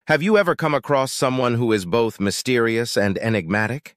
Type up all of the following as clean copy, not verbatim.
Have you ever come across someone who is both mysterious and enigmatic?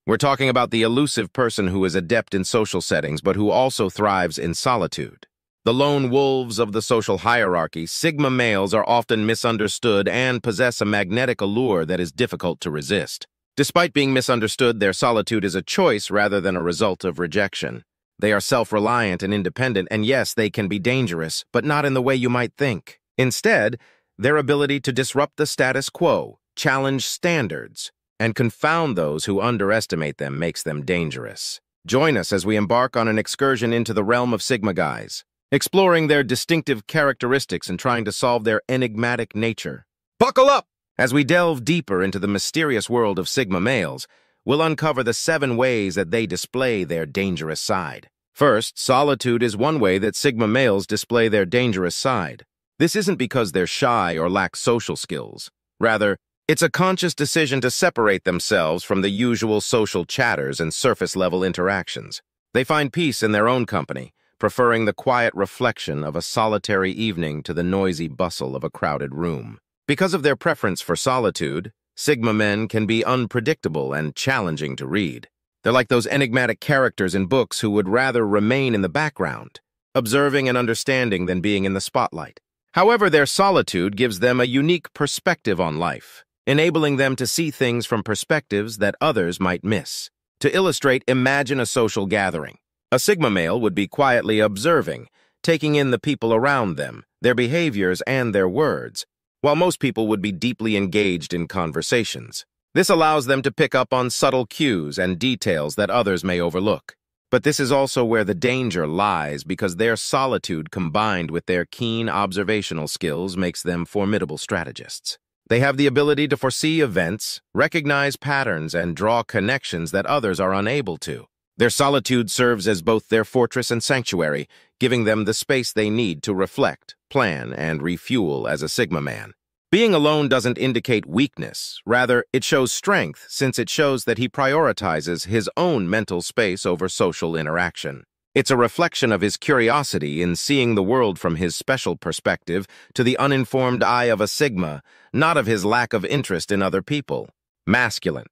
We're talking about the elusive person who is adept in social settings but who also thrives in solitude. The lone wolves of the social hierarchy, Sigma males are often misunderstood and possess a magnetic allure that is difficult to resist. Despite being misunderstood, their solitude is a choice rather than a result of rejection. They are self-reliant and independent, and yes, they can be dangerous, but not in the way you might think. Instead, their ability to disrupt the status quo, challenge standards, and confound those who underestimate them makes them dangerous. Join us as we embark on an excursion into the realm of Sigma guys, exploring their distinctive characteristics and trying to solve their enigmatic nature. Buckle up! As we delve deeper into the mysterious world of Sigma males, we'll uncover the 7 ways that they display their dangerous side. First, solitude is one way that Sigma males display their dangerous side. This isn't because they're shy or lack social skills. Rather, it's a conscious decision to separate themselves from the usual social chatters and surface-level interactions. They find peace in their own company, preferring the quiet reflection of a solitary evening to the noisy bustle of a crowded room. Because of their preference for solitude, Sigma men can be unpredictable and challenging to read. They're like those enigmatic characters in books who would rather remain in the background, observing and understanding than being in the spotlight. However, their solitude gives them a unique perspective on life, enabling them to see things from perspectives that others might miss. To illustrate, imagine a social gathering. A Sigma male would be quietly observing, taking in the people around them, their behaviors, and their words, while most people would be deeply engaged in conversations. This allows them to pick up on subtle cues and details that others may overlook. But this is also where the danger lies, because their solitude combined with their keen observational skills makes them formidable strategists. They have the ability to foresee events, recognize patterns, and draw connections that others are unable to. Their solitude serves as both their fortress and sanctuary, giving them the space they need to reflect, plan, and refuel as a Sigma man. Being alone doesn't indicate weakness. Rather, it shows strength, since it shows that he prioritizes his own mental space over social interaction. It's a reflection of his curiosity in seeing the world from his special perspective to the uninformed eye of a Sigma, not of his lack of interest in other people. Masculine.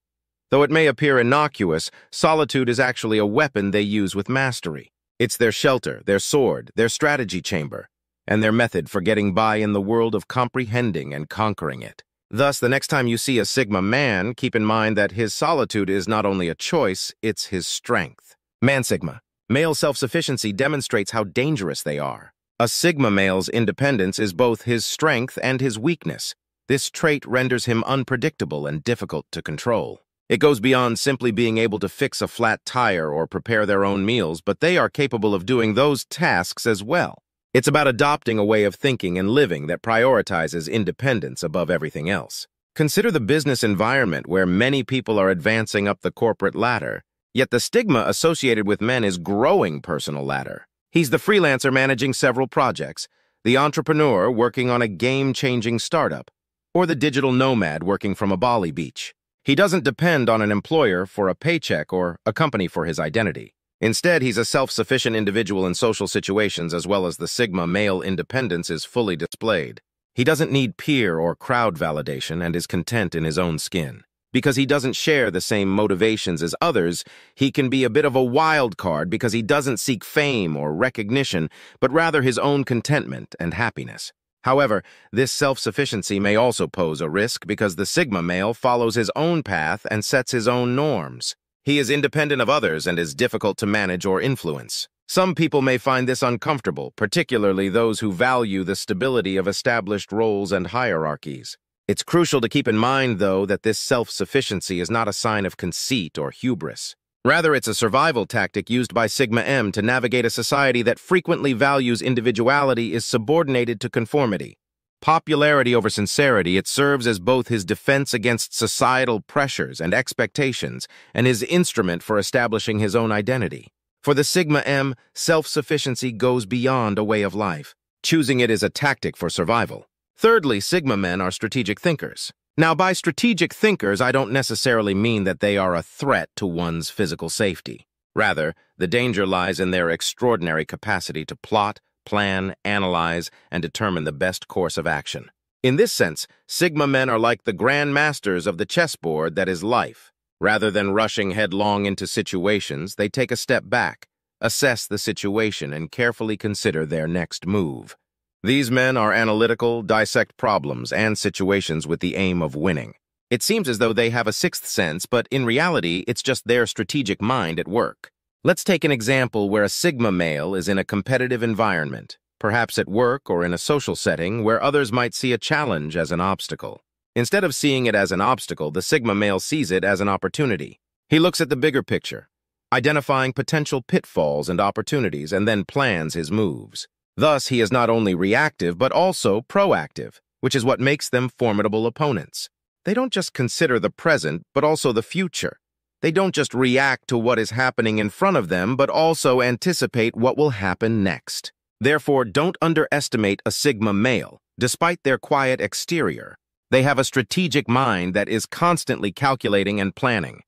Though it may appear innocuous, solitude is actually a weapon they use with mastery. It's their shelter, their sword, their strategy chamber, and their method for getting by in the world of comprehending and conquering it. Thus, the next time you see a Sigma man, keep in mind that his solitude is not only a choice, it's his strength. Man Sigma. Male self-sufficiency demonstrates how dangerous they are. A Sigma male's independence is both his strength and his weakness. This trait renders him unpredictable and difficult to control. It goes beyond simply being able to fix a flat tire or prepare their own meals, but they are capable of doing those tasks as well. It's about adopting a way of thinking and living that prioritizes independence above everything else. Consider the business environment where many people are advancing up the corporate ladder, yet the stigma associated with men is growing personal ladder. He's the freelancer managing several projects, the entrepreneur working on a game-changing startup, or the digital nomad working from a Bali beach. He doesn't depend on an employer for a paycheck or a company for his identity. Instead, he's a self-sufficient individual in social situations, as well as the Sigma male independence is fully displayed. He doesn't need peer or crowd validation and is content in his own skin. Because he doesn't share the same motivations as others, he can be a bit of a wild card because he doesn't seek fame or recognition, but rather his own contentment and happiness. However, this self-sufficiency may also pose a risk because the Sigma male follows his own path and sets his own norms. He is independent of others and is difficult to manage or influence. Some people may find this uncomfortable, particularly those who value the stability of established roles and hierarchies. It's crucial to keep in mind, though, that this self-sufficiency is not a sign of conceit or hubris. Rather, it's a survival tactic used by Sigma M to navigate a society that frequently values individuality is subordinated to conformity. Popularity over sincerity, it serves as both his defense against societal pressures and expectations and his instrument for establishing his own identity. For the Sigma M, self-sufficiency goes beyond a way of life. Choosing it is a tactic for survival. Thirdly, Sigma men are strategic thinkers. Now, by strategic thinkers, I don't necessarily mean that they are a threat to one's physical safety. Rather, the danger lies in their extraordinary capacity to plot, plan, analyze, and determine the best course of action. In this sense, Sigma men are like the grand masters of the chessboard that is life. Rather than rushing headlong into situations, they take a step back, assess the situation, and carefully consider their next move. These men are analytical, dissect problems and situations with the aim of winning. It seems as though they have a sixth sense, but in reality, it's just their strategic mind at work. Let's take an example where a Sigma male is in a competitive environment, perhaps at work or in a social setting where others might see a challenge as an obstacle. Instead of seeing it as an obstacle, the Sigma male sees it as an opportunity. He looks at the bigger picture, identifying potential pitfalls and opportunities, and then plans his moves. Thus, he is not only reactive, but also proactive, which is what makes them formidable opponents. They don't just consider the present, but also the future. They don't just react to what is happening in front of them, but also anticipate what will happen next. Therefore, don't underestimate a Sigma male. Despite their quiet exterior, they have a strategic mind that is constantly calculating and planning.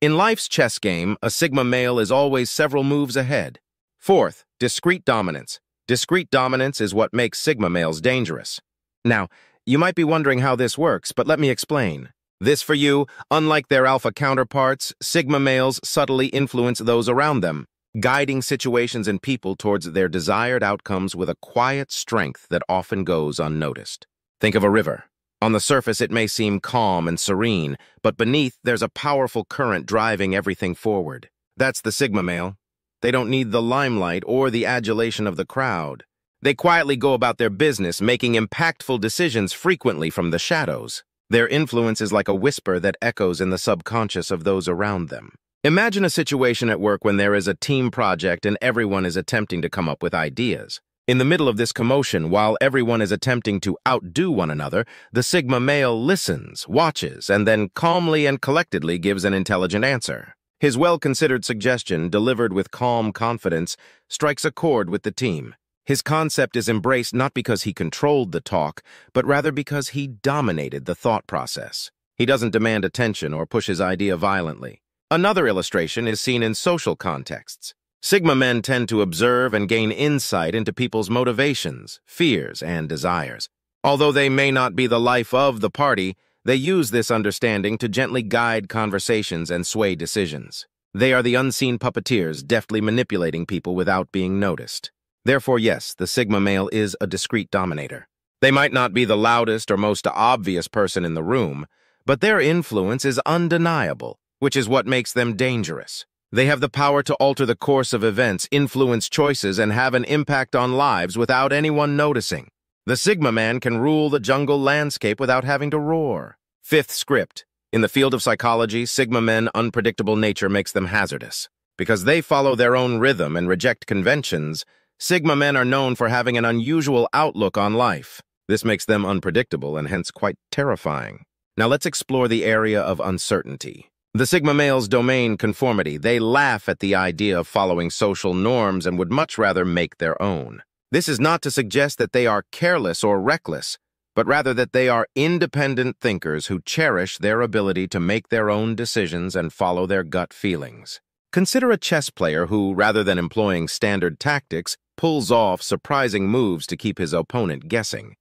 In life's chess game, a Sigma male is always several moves ahead. Fourth, discrete dominance. Discrete dominance is what makes Sigma males dangerous. Now, you might be wondering how this works, but let me explain. This for you, unlike their alpha counterparts, Sigma males subtly influence those around them, guiding situations and people towards their desired outcomes with a quiet strength that often goes unnoticed. Think of a river. On the surface, it may seem calm and serene, but beneath, there's a powerful current driving everything forward. That's the Sigma male. They don't need the limelight or the adulation of the crowd. They quietly go about their business, making impactful decisions frequently from the shadows. Their influence is like a whisper that echoes in the subconscious of those around them. Imagine a situation at work when there is a team project and everyone is attempting to come up with ideas. In the middle of this commotion, while everyone is attempting to outdo one another, the Sigma male listens, watches, and then calmly and collectedly gives an intelligent answer. His well-considered suggestion, delivered with calm confidence, strikes a chord with the team. His concept is embraced not because he controlled the talk, but rather because he dominated the thought process. He doesn't demand attention or push his idea violently. Another illustration is seen in social contexts. Sigma men tend to observe and gain insight into people's motivations, fears, and desires. Although they may not be the life of the party, they use this understanding to gently guide conversations and sway decisions. They are the unseen puppeteers, deftly manipulating people without being noticed. Therefore, yes, the Sigma male is a discreet dominator. They might not be the loudest or most obvious person in the room, but their influence is undeniable, which is what makes them dangerous. They have the power to alter the course of events, influence choices, and have an impact on lives without anyone noticing. The Sigma man can rule the jungle landscape without having to roar. Fifth script. In the field of psychology, Sigma men's unpredictable nature makes them hazardous. Because they follow their own rhythm and reject conventions, Sigma men are known for having an unusual outlook on life. This makes them unpredictable and hence quite terrifying. Now let's explore the area of uncertainty. The Sigma male's domain conformity. They laugh at the idea of following social norms and would much rather make their own. This is not to suggest that they are careless or reckless, but rather that they are independent thinkers who cherish their ability to make their own decisions and follow their gut feelings. Consider a chess player who, rather than employing standard tactics, pulls off surprising moves to keep his opponent guessing.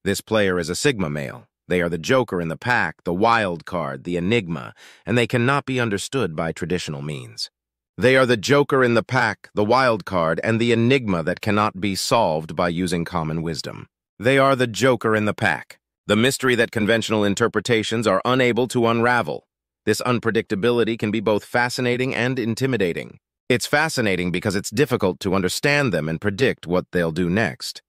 This player is a Sigma male. They are the joker in the pack, the wild card, the enigma, and they cannot be understood by traditional means. They are the joker in the pack, the wild card, and the enigma that cannot be solved by using common wisdom. They are the joker in the pack, the mystery that conventional interpretations are unable to unravel. This unpredictability can be both fascinating and intimidating. It's fascinating because it's difficult to understand them and predict what they'll do next.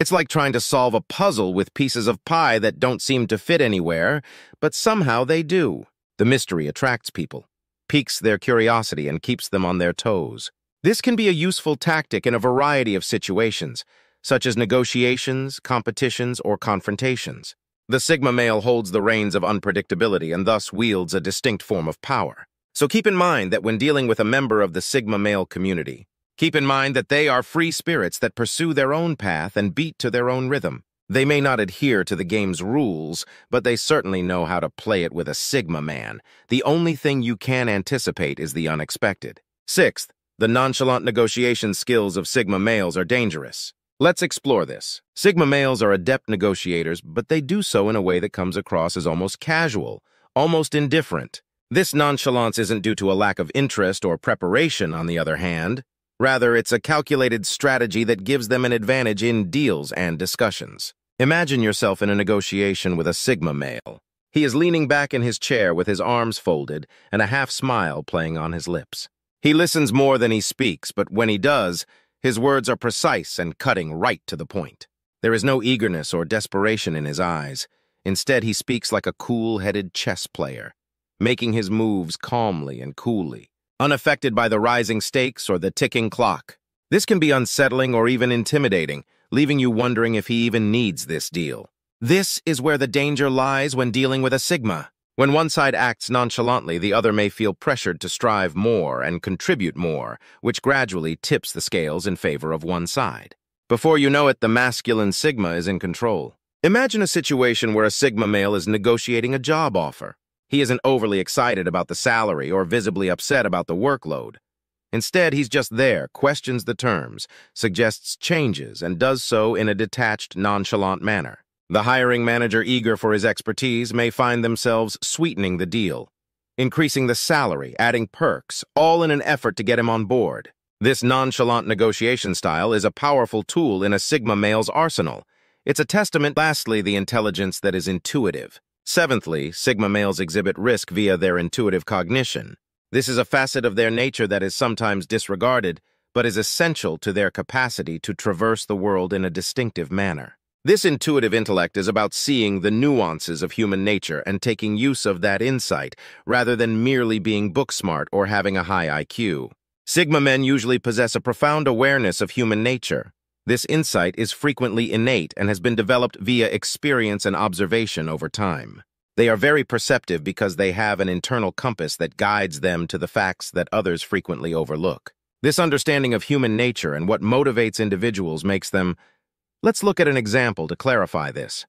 It's like trying to solve a puzzle with pieces of pie that don't seem to fit anywhere, but somehow they do. The mystery attracts people, piques their curiosity, and keeps them on their toes. This can be a useful tactic in a variety of situations, such as negotiations, competitions, or confrontations. The Sigma male holds the reins of unpredictability and thus wields a distinct form of power. So keep in mind that when dealing with a member of the Sigma male community, keep in mind that they are free spirits that pursue their own path and beat to their own rhythm. They may not adhere to the game's rules, but they certainly know how to play it with a Sigma man. The only thing you can anticipate is the unexpected. Sixth, the nonchalant negotiation skills of Sigma males are dangerous. Let's explore this. Sigma males are adept negotiators, but they do so in a way that comes across as almost casual, almost indifferent. This nonchalance isn't due to a lack of interest or preparation, on the other hand. Rather, it's a calculated strategy that gives them an advantage in deals and discussions. Imagine yourself in a negotiation with a Sigma male. He is leaning back in his chair with his arms folded and a half-smile playing on his lips. He listens more than he speaks, but when he does, his words are precise and cutting right to the point. There is no eagerness or desperation in his eyes. Instead, he speaks like a cool-headed chess player, making his moves calmly and coolly, unaffected by the rising stakes or the ticking clock. This can be unsettling or even intimidating, leaving you wondering if he even needs this deal. This is where the danger lies when dealing with a Sigma. When one side acts nonchalantly, the other may feel pressured to strive more and contribute more, which gradually tips the scales in favor of one side. Before you know it, the masculine Sigma is in control. Imagine a situation where a Sigma male is negotiating a job offer. He isn't overly excited about the salary or visibly upset about the workload. Instead, he's just there, questions the terms, suggests changes, and does so in a detached, nonchalant manner. The hiring manager, eager for his expertise, may find themselves sweetening the deal, increasing the salary, adding perks, all in an effort to get him on board. This nonchalant negotiation style is a powerful tool in a Sigma male's arsenal. It's a testament, lastly, the intelligence that is intuitive. Seventhly, Sigma males exhibit risk via their intuitive cognition. This is a facet of their nature that is sometimes disregarded, but is essential to their capacity to traverse the world in a distinctive manner. This intuitive intellect is about seeing the nuances of human nature and taking use of that insight, rather than merely being book-smart or having a high IQ. Sigma men usually possess a profound awareness of human nature. This insight is frequently innate and has been developed via experience and observation over time. They are very perceptive because they have an internal compass that guides them to the facts that others frequently overlook. This understanding of human nature and what motivates individuals makes them... Let's look at an example to clarify this.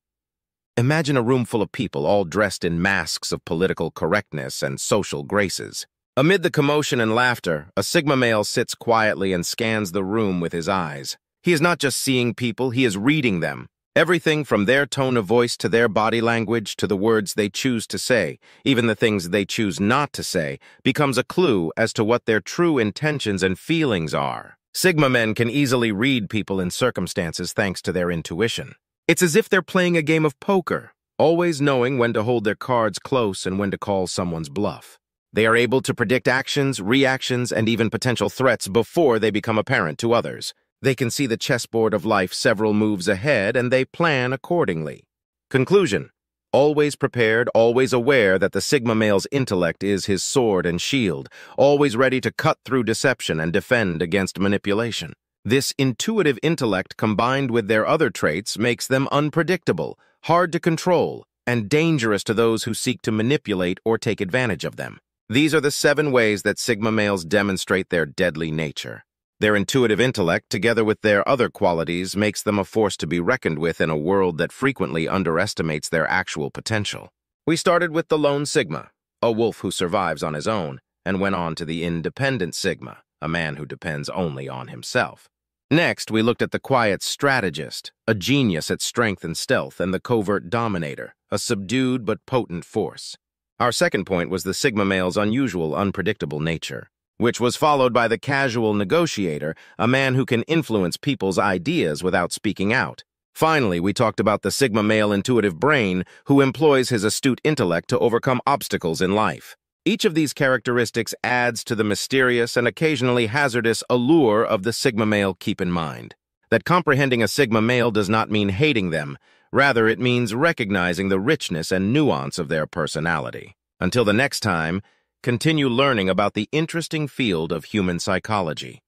Imagine a room full of people all dressed in masks of political correctness and social graces. Amid the commotion and laughter, a Sigma male sits quietly and scans the room with his eyes. He is not just seeing people, he is reading them. Everything from their tone of voice to their body language to the words they choose to say, even the things they choose not to say, becomes a clue as to what their true intentions and feelings are. Sigma men can easily read people and circumstances thanks to their intuition. It's as if they're playing a game of poker, always knowing when to hold their cards close and when to call someone's bluff. They are able to predict actions, reactions, and even potential threats before they become apparent to others. They can see the chessboard of life several moves ahead, and they plan accordingly. Conclusion: always prepared, always aware that the Sigma male's intellect is his sword and shield, always ready to cut through deception and defend against manipulation. This intuitive intellect, combined with their other traits, makes them unpredictable, hard to control, and dangerous to those who seek to manipulate or take advantage of them. These are the 7 ways that Sigma males demonstrate their deadly nature. Their intuitive intellect, together with their other qualities, makes them a force to be reckoned with in a world that frequently underestimates their actual potential. We started with the lone Sigma, a wolf who survives on his own, and went on to the independent Sigma, a man who depends only on himself. Next, we looked at the quiet strategist, a genius at strength and stealth, and the covert dominator, a subdued but potent force. Our second point was the Sigma male's unusual, unpredictable nature, which was followed by the casual negotiator, a man who can influence people's ideas without speaking out. Finally, we talked about the Sigma male intuitive brain, who employs his astute intellect to overcome obstacles in life. Each of these characteristics adds to the mysterious and occasionally hazardous allure of the Sigma male. Keep in mind that comprehending a Sigma male does not mean hating them. Rather, it means recognizing the richness and nuance of their personality. Until the next time, continue learning about the interesting field of human psychology.